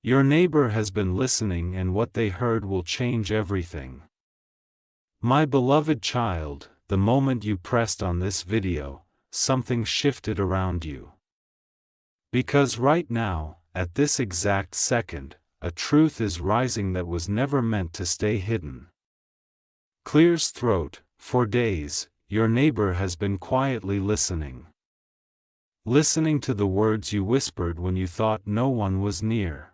Your neighbor has been listening, and what they heard will change everything. My beloved child, the moment you pressed on this video, something shifted around you. Because right now, at this exact second, a truth is rising that was never meant to stay hidden. Clear's throat. For days, your neighbor has been quietly listening. Listening to the words you whispered when you thought no one was near.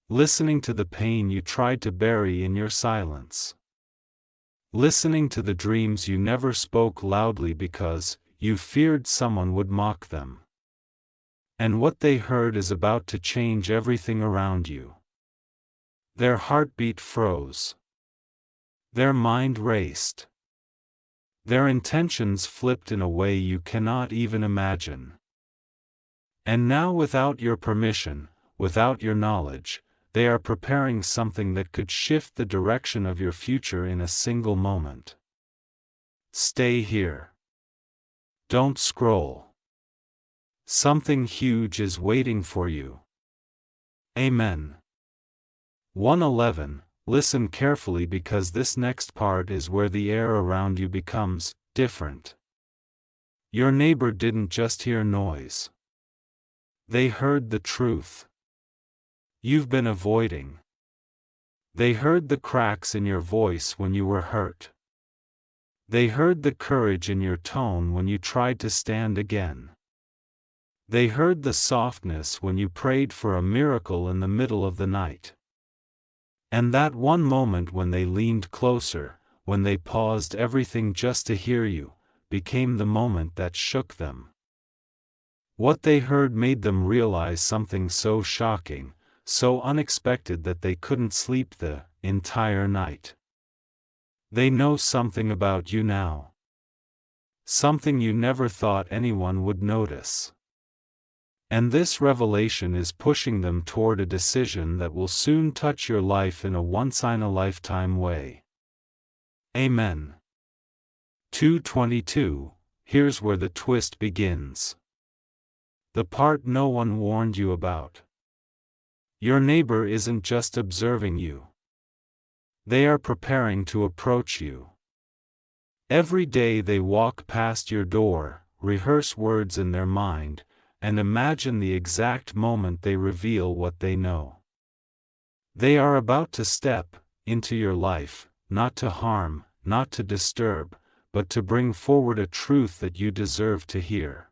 Listening to the pain you tried to bury in your silence. Listening to the dreams you never spoke loudly because you feared someone would mock them. And what they heard is about to change everything around you. Their heartbeat froze. Their mind raced. Their intentions flipped in a way you cannot even imagine. And now, without your permission, without your knowledge, they are preparing something that could shift the direction of your future in a single moment. Stay here. Don't scroll. Something huge is waiting for you. Amen. 111. Listen carefully, because this next part is where the air around you becomes different. Your neighbor didn't just hear noise. They heard the truth you've been avoiding. They heard the cracks in your voice when you were hurt. They heard the courage in your tone when you tried to stand again. They heard the softness when you prayed for a miracle in the middle of the night. And that one moment when they leaned closer, when they paused everything just to hear you, became the moment that shook them. What they heard made them realize something so shocking, so unexpected that they couldn't sleep the entire night. They know something about you now. Something you never thought anyone would notice. And this revelation is pushing them toward a decision that will soon touch your life in a once-in-a-lifetime way. Amen. 222. Here's where the twist begins. The part no one warned you about. Your neighbor isn't just observing you. They are preparing to approach you. Every day they walk past your door, rehearse words in their mind, and imagine the exact moment they reveal what they know. They are about to step into your life, not to harm, not to disturb, but to bring forward a truth that you deserve to hear.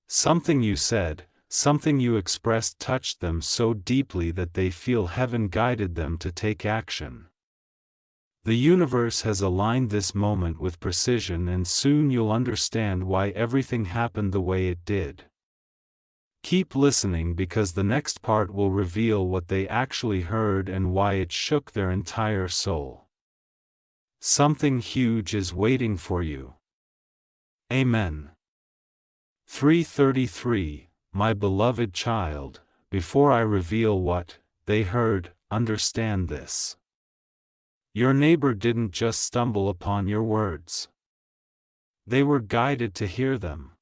Something you said, something you expressed touched them so deeply that they feel heaven guided them to take action. The universe has aligned this moment with precision, and soon you'll understand why everything happened the way it did. Keep listening, because the next part will reveal what they actually heard and why it shook their entire soul. Something huge is waiting for you. Amen. 333. My beloved child, before I reveal what they heard, understand this. Your neighbor didn't just stumble upon your words. They were guided to hear them.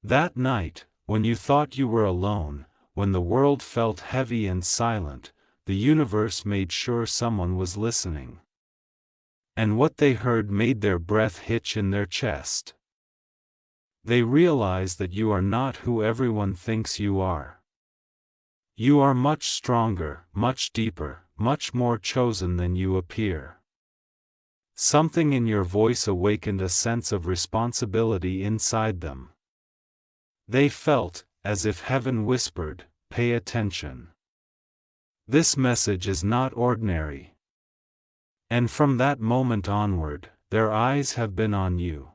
That night, when you thought you were alone, when the world felt heavy and silent, the universe made sure someone was listening. And what they heard made their breath hitch in their chest. They realized that you are not who everyone thinks you are. You are much stronger, much deeper, much more chosen than you appear. Something in your voice awakened a sense of responsibility inside them. They felt, as if heaven whispered, "Pay attention. This message is not ordinary." And from that moment onward, their eyes have been on you.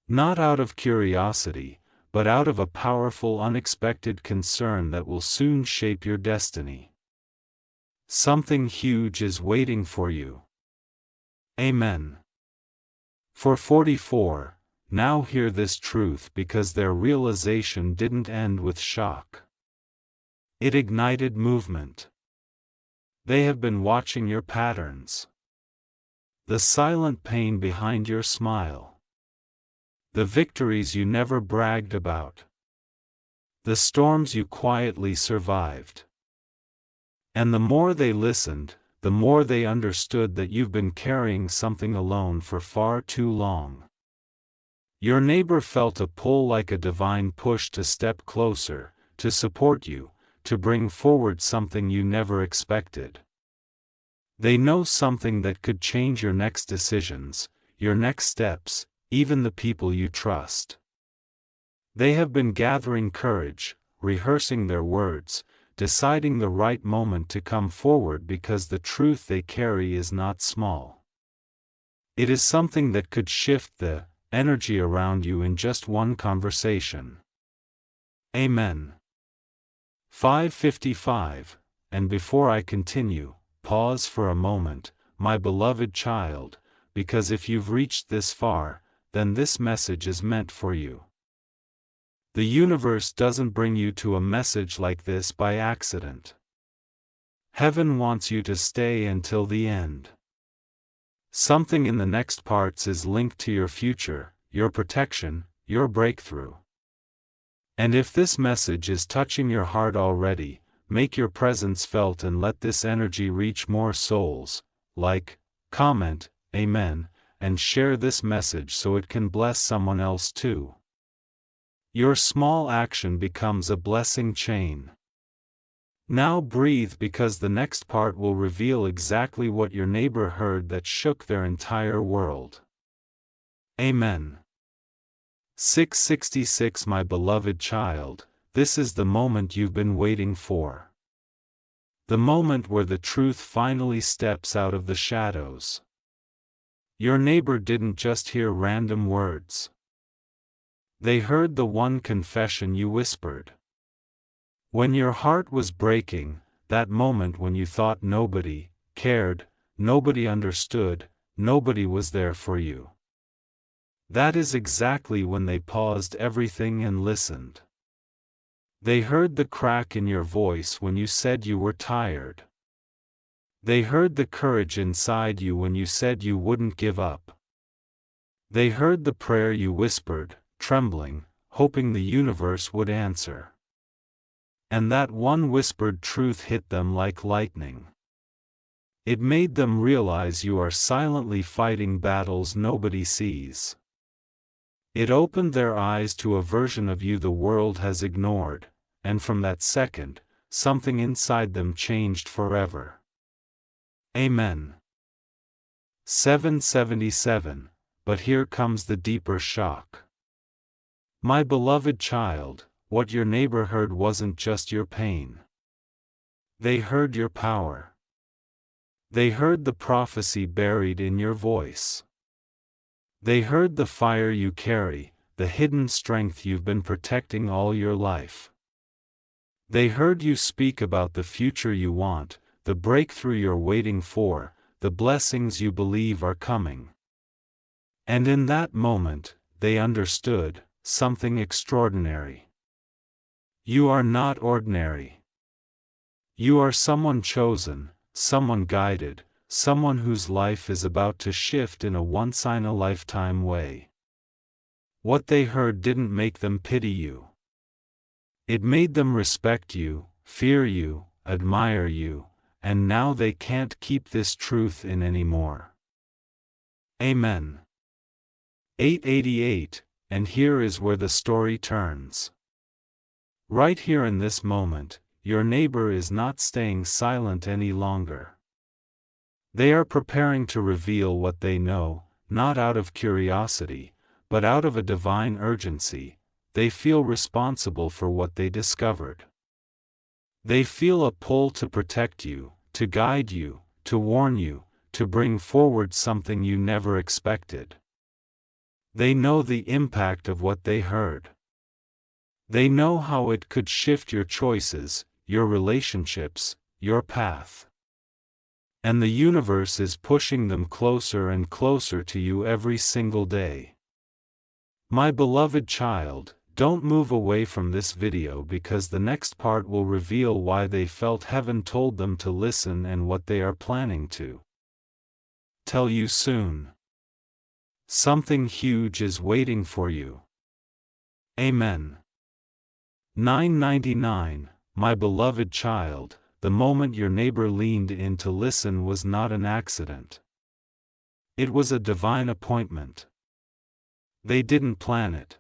Not out of curiosity, but out of a powerful, unexpected concern that will soon shape your destiny. Something huge is waiting for you. Amen. 444. Now hear this truth, because their realization didn't end with shock. It ignited movement. They have been watching your patterns. The silent pain behind your smile. The victories you never bragged about. the storms you quietly survived. And the more they listened, the more they understood that you've been carrying something alone for far too long. Your neighbor felt a pull, like a divine push to step closer, to support you, to bring forward something you never expected. They know something that could change your next decisions, your next steps, even the people you trust. They have been gathering courage, rehearsing their words, deciding the right moment to come forward, because the truth they carry is not small. It is something that could shift the energy around you in just one conversation. Amen. 5:55, and before I continue, pause for a moment, my beloved child, because if you've reached this far, then this message is meant for you. The universe doesn't bring you to a message like this by accident. Heaven wants you to stay until the end. Something in the next parts is linked to your future, your protection, your breakthrough. And if this message is touching your heart already, make your presence felt and let this energy reach more souls. Like, comment, amen, and share this message so it can bless someone else too. Your small action becomes a blessing chain. Now breathe, because the next part will reveal exactly what your neighbor heard that shook their entire world. Amen. 666 My beloved child, this is the moment you've been waiting for. The moment where the truth finally steps out of the shadows. Your neighbor didn't just hear random words. They heard the one confession you whispered. When your heart was breaking, that moment when you thought nobody cared, nobody understood, nobody was there for you. That is exactly when they paused everything and listened. They heard the crack in your voice when you said you were tired. They heard the courage inside you when you said you wouldn't give up. They heard the prayer you whispered, trembling, hoping the universe would answer. And that one whispered truth hit them like lightning. It made them realize you are silently fighting battles nobody sees. It opened their eyes to a version of you the world has ignored, and from that second, something inside them changed forever. Amen. 777, but here comes the deeper shock. My beloved child, what your neighbor heard wasn't just your pain. They heard your power. They heard the prophecy buried in your voice. They heard the fire you carry, the hidden strength you've been protecting all your life. They heard you speak about the future you want, the breakthrough you're waiting for, the blessings you believe are coming. And in that moment, they understood something extraordinary. You are not ordinary. You are someone chosen, someone guided, someone whose life is about to shift in a once-in-a-lifetime way. What they heard didn't make them pity you. It made them respect you, fear you, admire you, and now they can't keep this truth in anymore. Amen. 888, and here is where the story turns. Right here in this moment, your neighbor is not staying silent any longer. They are preparing to reveal what they know, not out of curiosity, but out of a divine urgency. They feel responsible for what they discovered. They feel a pull to protect you, to guide you, to warn you, to bring forward something you never expected. They know the impact of what they heard. They know how it could shift your choices, your relationships, your path. And the universe is pushing them closer and closer to you every single day. My beloved child, don't move away from this video, because the next part will reveal why they felt heaven told them to listen and what they are planning to tell you soon. Something huge is waiting for you. Amen. 999, my beloved child, the moment your neighbor leaned in to listen was not an accident. It was a divine appointment. They didn't plan it.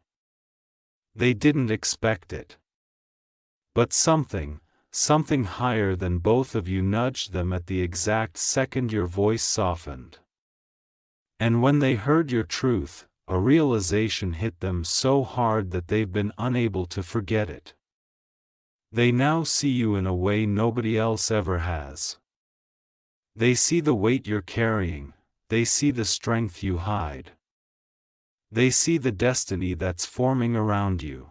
They didn't expect it. But something higher than both of you nudged them at the exact second your voice softened. And when they heard your truth, a realization hit them so hard that they've been unable to forget it. They now see you in a way nobody else ever has. They see the weight you're carrying, they see the strength you hide. They see the destiny that's forming around you.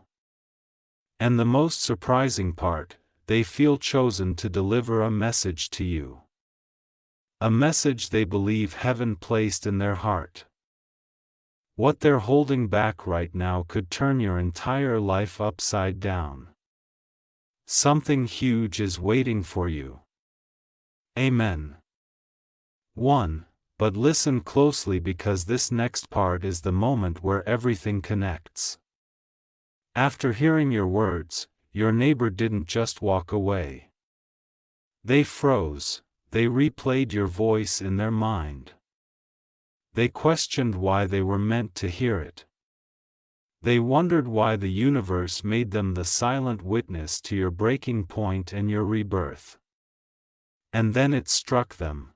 And the most surprising part, they feel chosen to deliver a message to you. A message they believe heaven placed in their heart. What they're holding back right now could turn your entire life upside down. Something huge is waiting for you. Amen. 1. But listen closely because this next part is the moment where everything connects. After hearing your words, your neighbor didn't just walk away. They froze, they replayed your voice in their mind. They questioned why they were meant to hear it. They wondered why the universe made them the silent witness to your breaking point and your rebirth. And then it struck them.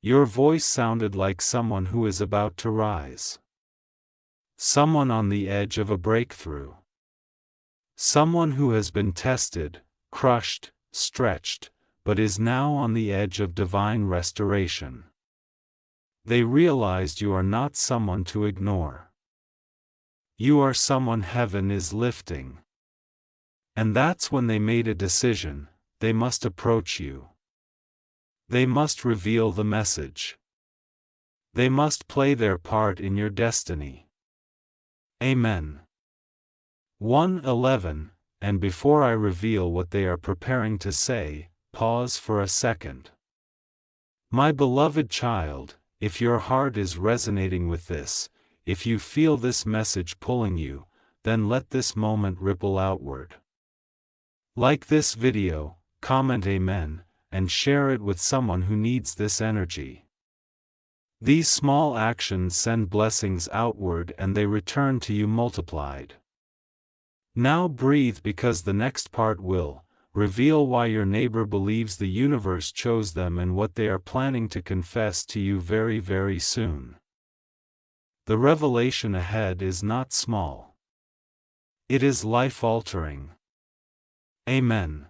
Your voice sounded like someone who is about to rise. Someone on the edge of a breakthrough. Someone who has been tested, crushed, stretched, but is now on the edge of divine restoration. They realized you are not someone to ignore. You are someone heaven is lifting. And that's when they made a decision: they must approach you. They must reveal the message. They must play their part in your destiny. Amen. 1:11, and before I reveal what they are preparing to say, pause for a second. My beloved child, if your heart is resonating with this, if you feel this message pulling you, then let this moment ripple outward. Like this video, comment Amen, and share it with someone who needs this energy. These small actions send blessings outward and they return to you multiplied. Now breathe because the next part will reveal why your neighbor believes the universe chose them and what they are planning to confess to you very, very soon. The revelation ahead is not small. It is life-altering. Amen.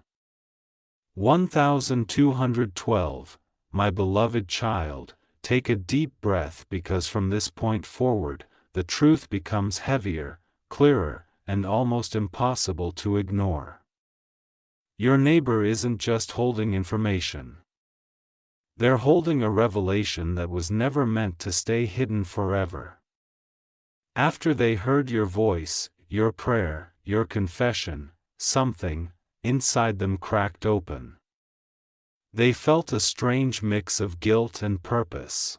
1212, my beloved child, take a deep breath because from this point forward, the truth becomes heavier, clearer, and almost impossible to ignore. Your neighbor isn't just holding information. They're holding a revelation that was never meant to stay hidden forever. After they heard your voice, your prayer, your confession, something inside them cracked open. They felt a strange mix of guilt and purpose.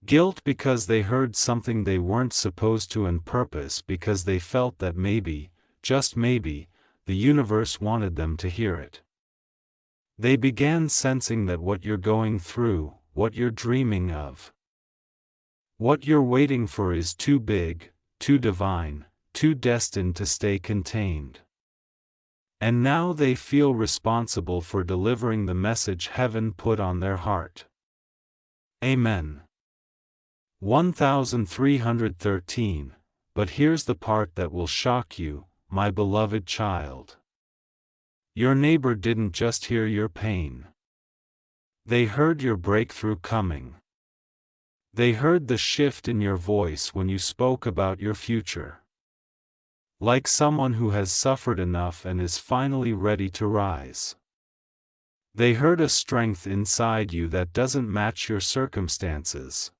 Guilt because they heard something they weren't supposed to, and purpose because they felt that maybe, just maybe, the universe wanted them to hear it. They began sensing that what you're going through, what you're dreaming of, what you're waiting for is too big, too divine, too destined to stay contained. And now they feel responsible for delivering the message heaven put on their heart. Amen. 1313, but here's the part that will shock you, my beloved child. Your neighbor didn't just hear your pain. They heard your breakthrough coming. They heard the shift in your voice when you spoke about your future. Like someone who has suffered enough and is finally ready to rise. They heard a strength inside you that doesn't match your circumstances.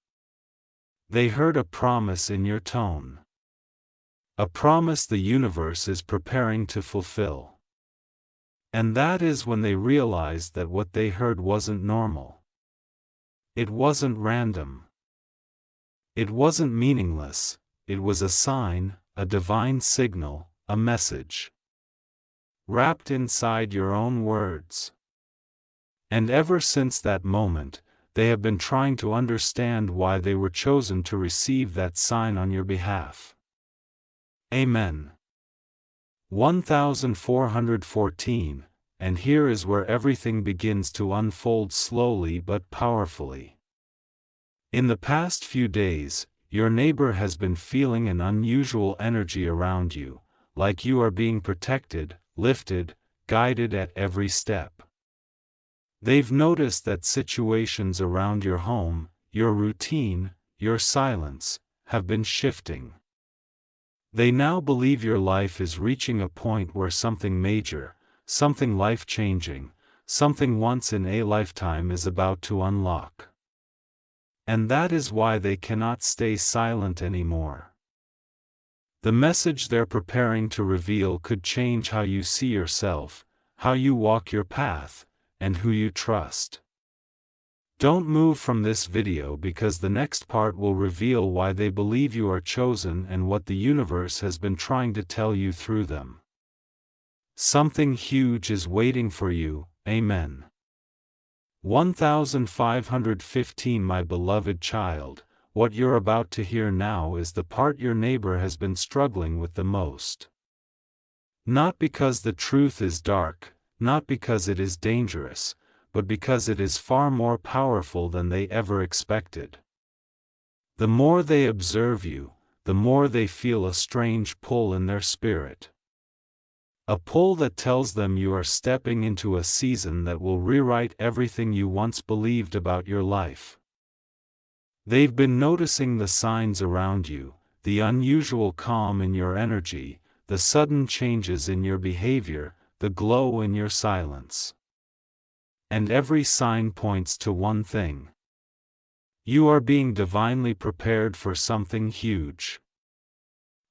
They heard a promise in your tone. A promise the universe is preparing to fulfill. And that is when they realized that what they heard wasn't normal. It wasn't random. It wasn't meaningless, it was a sign, a divine signal, a message wrapped inside your own words. And ever since that moment, they have been trying to understand why they were chosen to receive that sign on your behalf. Amen. 1414, and here is where everything begins to unfold slowly but powerfully. In the past few days, your neighbor has been feeling an unusual energy around you, like you are being protected, lifted, guided at every step. They've noticed that situations around your home, your routine, your silence, have been shifting. They now believe your life is reaching a point where something major, something life-changing, something once in a lifetime is about to unlock. And that is why they cannot stay silent anymore. The message they're preparing to reveal could change how you see yourself, how you walk your path, and who you trust. Don't move from this video because the next part will reveal why they believe you are chosen and what the universe has been trying to tell you through them. Something huge is waiting for you, amen. 1515 My beloved child, what you're about to hear now is the part your neighbor has been struggling with the most. Not because the truth is dark, not because it is dangerous, but because it is far more powerful than they ever expected. The more they observe you, the more they feel a strange pull in their spirit. A pull that tells them you are stepping into a season that will rewrite everything you once believed about your life. They've been noticing the signs around you, the unusual calm in your energy, the sudden changes in your behavior, the glow in your silence. And every sign points to one thing. You are being divinely prepared for something huge.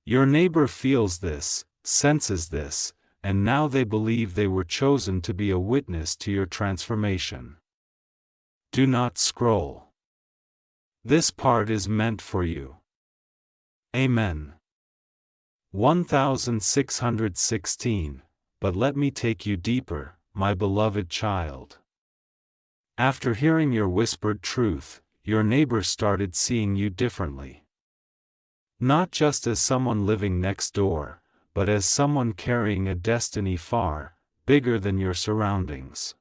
Your neighbor feels this, senses this, and now they believe they were chosen to be a witness to your transformation. Do not scroll. This part is meant for you. Amen. 1616, but let me take you deeper, my beloved child. After hearing your whispered truth, your neighbor started seeing you differently. Not just as someone living next door, but as someone carrying a destiny far bigger than your surroundings.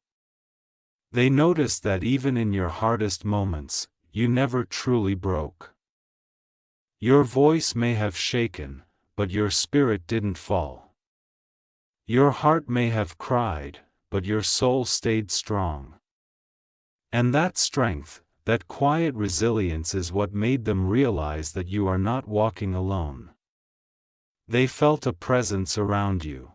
They noticed that even in your hardest moments, you never truly broke. Your voice may have shaken, but your spirit didn't fall. Your heart may have cried, but your soul stayed strong. And that strength, that quiet resilience is what made them realize that you are not walking alone. They felt a presence around you.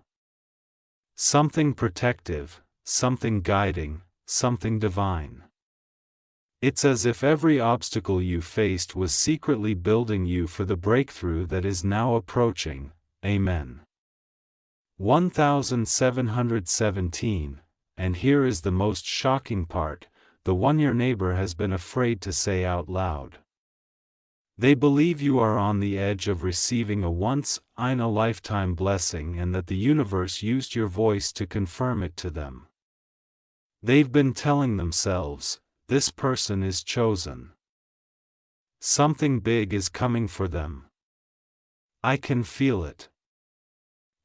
Something protective, something guiding, something divine. It's as if every obstacle you faced was secretly building you for the breakthrough that is now approaching, amen. 1717, and here is the most shocking part, the one your neighbor has been afraid to say out loud. They believe you are on the edge of receiving a once-in-a-lifetime blessing and that the universe used your voice to confirm it to them. They've been telling themselves, this person is chosen. Something big is coming for them. I can feel it.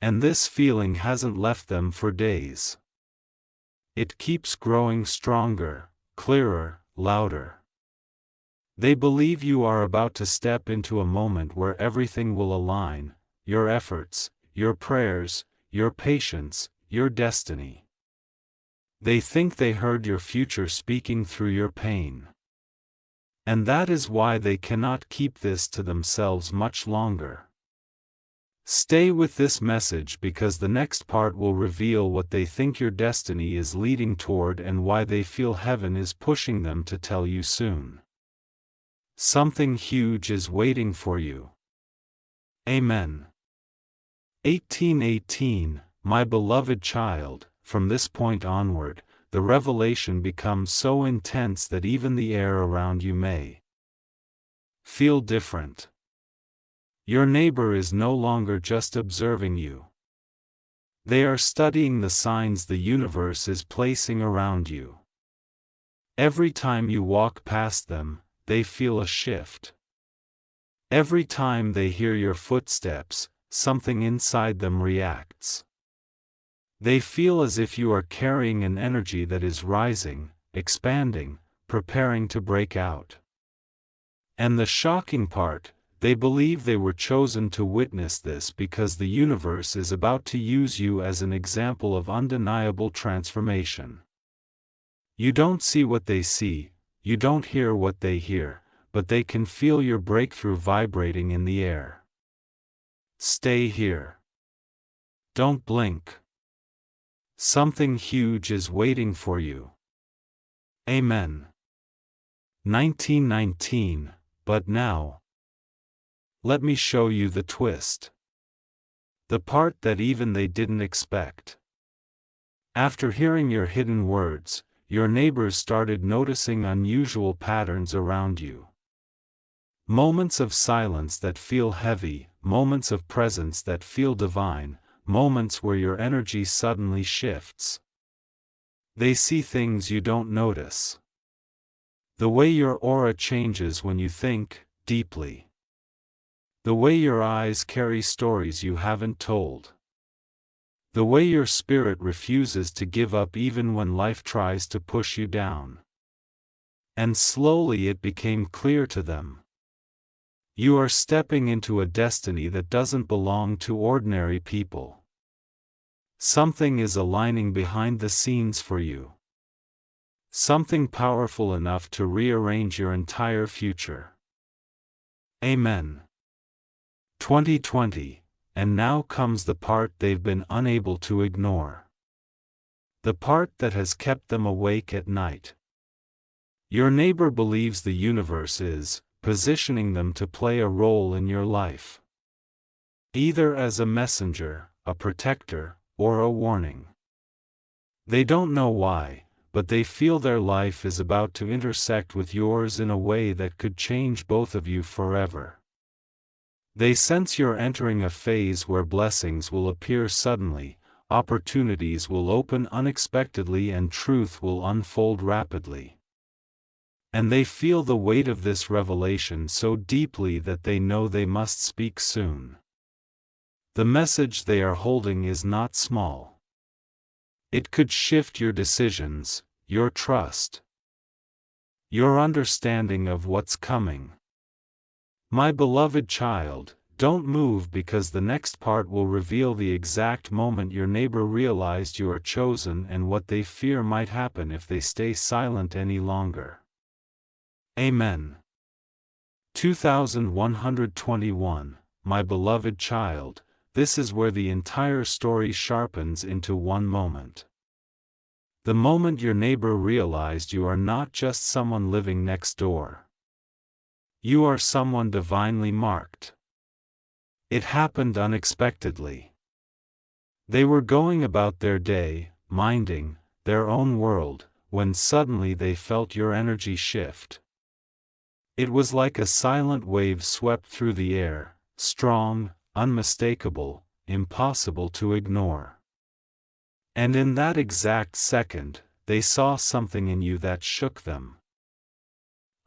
And this feeling hasn't left them for days. It keeps growing stronger, clearer, louder. They believe you are about to step into a moment where everything will align, your efforts, your prayers, your patience, your destiny. They think they heard your future speaking through your pain. And that is why they cannot keep this to themselves much longer. Stay with this message because the next part will reveal what they think your destiny is leading toward and why they feel heaven is pushing them to tell you soon. Something huge is waiting for you. Amen. 1818, my beloved child, from this point onward, the revelation becomes so intense that even the air around you may feel different. Your neighbor is no longer just observing you. They are studying the signs the universe is placing around you. Every time you walk past them, they feel a shift. Every time they hear your footsteps, something inside them reacts. They feel as if you are carrying an energy that is rising, expanding, preparing to break out. And the shocking part, they believe they were chosen to witness this because the universe is about to use you as an example of undeniable transformation. You don't see what they see, you don't hear what they hear, but they can feel your breakthrough vibrating in the air. Stay here. Don't blink. Something huge is waiting for you. Amen. 1919, but now. Let me show you the twist. The part that even they didn't expect. After hearing your hidden words, your neighbors started noticing unusual patterns around you. Moments of silence that feel heavy, moments of presence that feel divine, moments where your energy suddenly shifts. They see things you don't notice. The way your aura changes when you think deeply. The way your eyes carry stories you haven't told. The way your spirit refuses to give up even when life tries to push you down. And slowly it became clear to them. You are stepping into a destiny that doesn't belong to ordinary people. Something is aligning behind the scenes for you. Something powerful enough to rearrange your entire future. Amen. 2020, and now comes the part they've been unable to ignore. The part that has kept them awake at night. Your neighbor believes the universe is positioning them to play a role in your life. Either as a messenger, a protector, or a warning. They don't know why, but they feel their life is about to intersect with yours in a way that could change both of you forever. They sense you're entering a phase where blessings will appear suddenly, opportunities will open unexpectedly, and truth will unfold rapidly. And they feel the weight of this revelation so deeply that they know they must speak soon. The message they are holding is not small. It could shift your decisions, your trust, your understanding of what's coming. My beloved child, don't move, because the next part will reveal the exact moment your neighbor realized you are chosen and what they fear might happen if they stay silent any longer. Amen. 2121, my beloved child, this is where the entire story sharpens into one moment. The moment your neighbor realized you are not just someone living next door. You are someone divinely marked. It happened unexpectedly. They were going about their day, minding their own world, when suddenly they felt your energy shift. It was like a silent wave swept through the air, strong, unmistakable, impossible to ignore. And in that exact second, they saw something in you that shook them.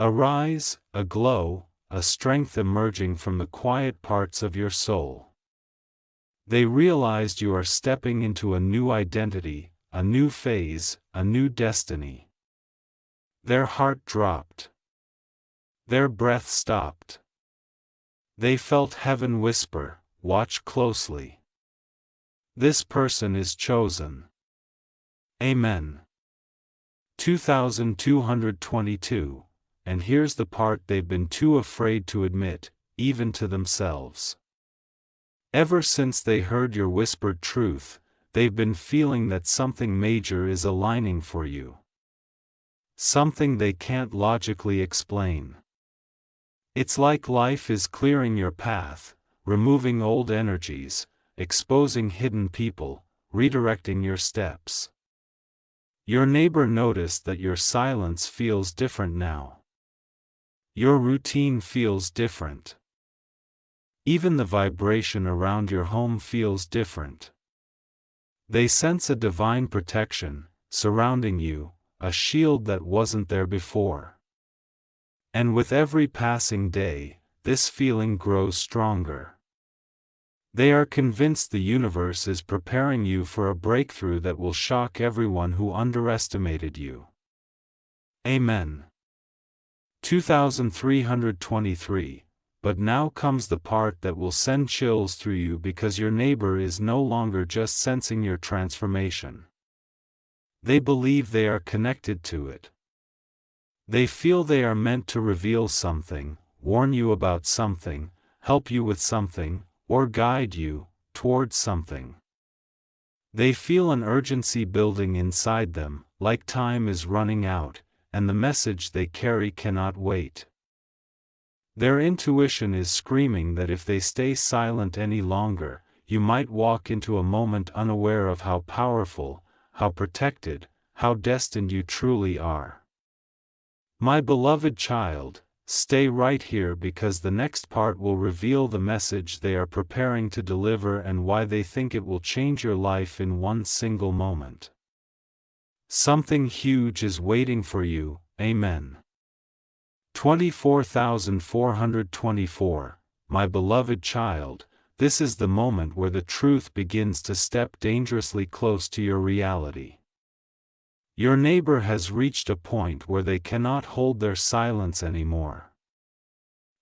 A rise, a glow, a strength emerging from the quiet parts of your soul. They realized you are stepping into a new identity, a new phase, a new destiny. Their heart dropped. Their breath stopped. They felt heaven whisper, "Watch closely. This person is chosen." Amen. 2222, and here's the part they've been too afraid to admit, even to themselves. Ever since they heard your whispered truth, they've been feeling that something major is aligning for you. Something they can't logically explain. It's like life is clearing your path, removing old energies, exposing hidden people, redirecting your steps. Your neighbor noticed that your silence feels different now. Your routine feels different. Even the vibration around your home feels different. They sense a divine protection surrounding you, a shield that wasn't there before. And with every passing day, this feeling grows stronger. They are convinced the universe is preparing you for a breakthrough that will shock everyone who underestimated you. Amen. 2323. But now comes the part that will send chills through you, because your neighbor is no longer just sensing your transformation. They believe they are connected to it. They feel they are meant to reveal something, warn you about something, help you with something, or guide you towards something. They feel an urgency building inside them, like time is running out, and the message they carry cannot wait. Their intuition is screaming that if they stay silent any longer, you might walk into a moment unaware of how powerful, how protected, how destined you truly are. My beloved child, stay right here, because the next part will reveal the message they are preparing to deliver and why they think it will change your life in one single moment. Something huge is waiting for you. Amen. 24,424. My beloved child, this is the moment where the truth begins to step dangerously close to your reality. Your neighbor has reached a point where they cannot hold their silence anymore.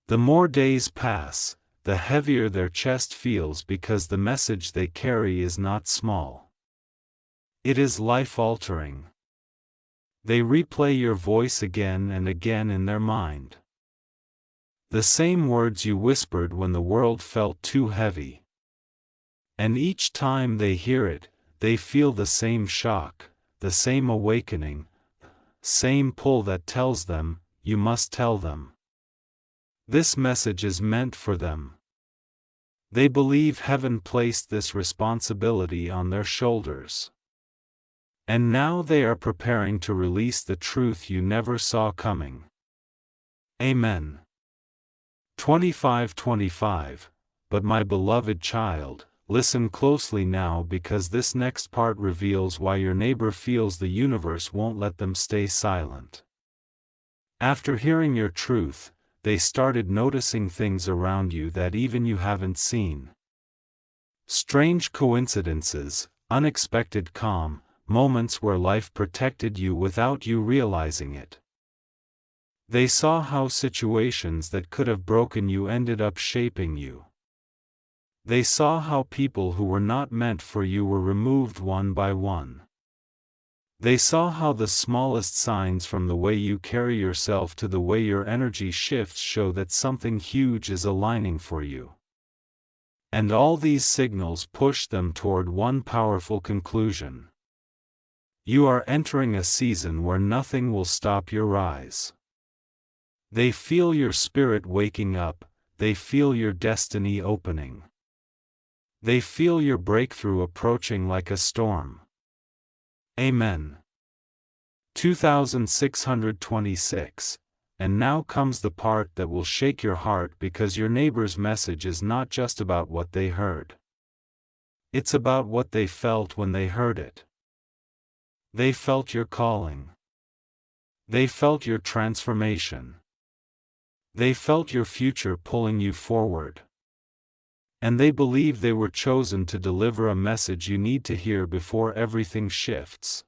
The more days pass, the heavier their chest feels, because the message they carry is not small. It is life-altering. They replay your voice again and again in their mind. The same words you whispered when the world felt too heavy. And each time they hear it, they feel the same shock, the same awakening, same pull that tells them, you must tell them. This message is meant for them. They believe heaven placed this responsibility on their shoulders. And now they are preparing to release the truth you never saw coming. Amen. 2525. But my beloved child, listen closely now, because this next part reveals why your neighbor feels the universe won't let them stay silent. After hearing your truth, they started noticing things around you that even you haven't seen. Strange coincidences, unexpected calm, moments where life protected you without you realizing it. They saw how situations that could have broken you ended up shaping you. They saw how people who were not meant for you were removed one by one. They saw how the smallest signs, from the way you carry yourself to the way your energy shifts, show that something huge is aligning for you. And all these signals push them toward one powerful conclusion. You are entering a season where nothing will stop your rise. They feel your spirit waking up, they feel your destiny opening. They feel your breakthrough approaching like a storm. Amen. 2626. And now comes the part that will shake your heart, because your neighbor's message is not just about what they heard. It's about what they felt when they heard it. They felt your calling. They felt your transformation. They felt your future pulling you forward. And they believe they were chosen to deliver a message you need to hear before everything shifts.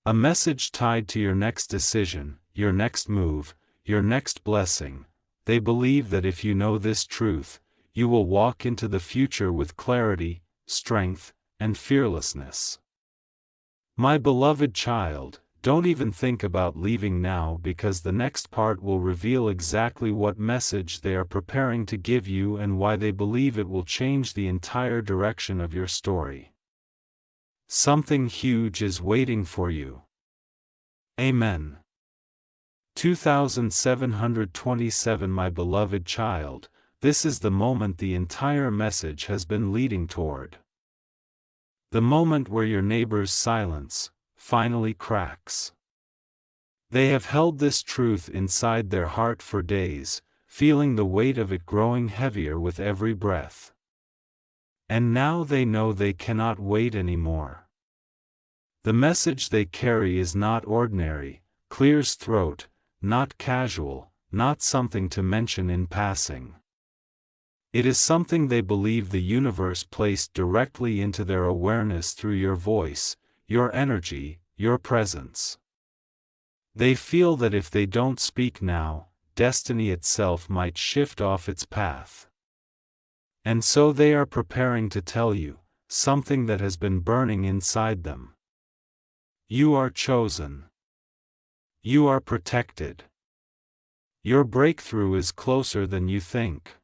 A message tied to your next decision, your next move, your next blessing. They believe that if you know this truth, you will walk into the future with clarity, strength, and fearlessness. My beloved child, don't even think about leaving now, because the next part will reveal exactly what message they are preparing to give you and why they believe it will change the entire direction of your story. Something huge is waiting for you. Amen. 2727. My beloved child, this is the moment the entire message has been leading toward. The moment where your neighbor's silence finally cracks. They have held this truth inside their heart for days, feeling the weight of it growing heavier with every breath. And now they know they cannot wait anymore. The message they carry is not ordinary, clears throat, not casual, not something to mention in passing. It is something they believe the universe placed directly into their awareness through your voice, your energy, your presence. They feel that if they don't speak now, destiny itself might shift off its path. And so they are preparing to tell you something that has been burning inside them. You are chosen. You are protected. Your breakthrough is closer than you think.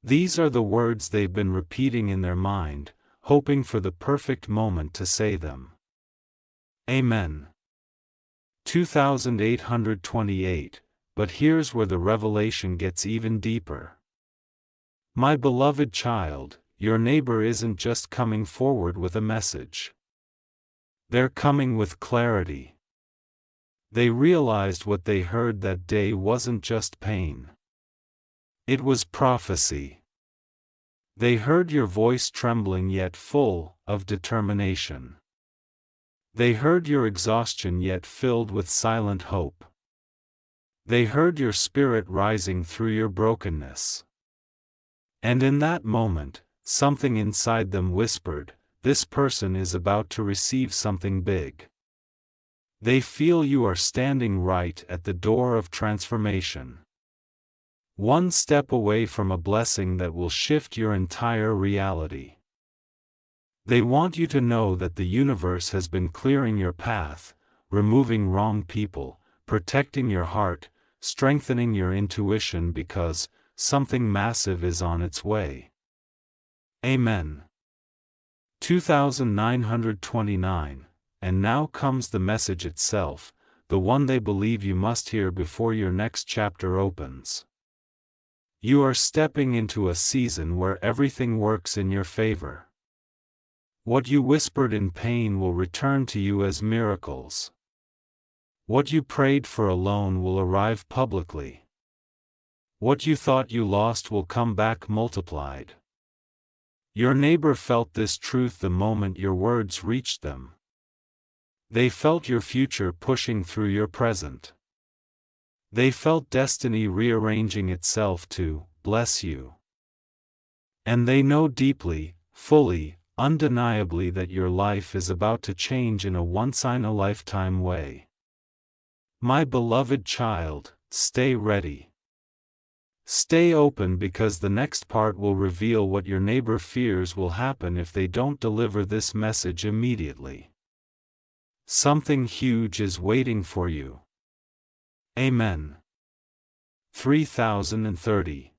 These are the words they've been repeating in their mind, hoping for the perfect moment to say them. Amen. 2828, but here's where the revelation gets even deeper. My beloved child, your neighbor isn't just coming forward with a message. They're coming with clarity. They realized what they heard that day wasn't just pain. It was prophecy. They heard your voice trembling yet full of determination. They heard your exhaustion yet filled with silent hope. They heard your spirit rising through your brokenness. And in that moment, something inside them whispered, this person is about to receive something big. They feel you are standing right at the door of transformation. One step away from a blessing that will shift your entire reality. They want you to know that the universe has been clearing your path, removing wrong people, protecting your heart, strengthening your intuition because something massive is on its way. Amen. 2929, and now comes the message itself, the one they believe you must hear before your next chapter opens. You are stepping into a season where everything works in your favor. What you whispered in pain will return to you as miracles. What you prayed for alone will arrive publicly. What you thought you lost will come back multiplied. Your neighbor felt this truth the moment your words reached them. They felt your future pushing through your present. They felt destiny rearranging itself to bless you. And they know deeply, fully, undeniably that your life is about to change in a once-in-a-lifetime way. My beloved child, stay ready. Stay open because the next part will reveal what your neighbor fears will happen if they don't deliver this message immediately. Something huge is waiting for you. Amen. 3030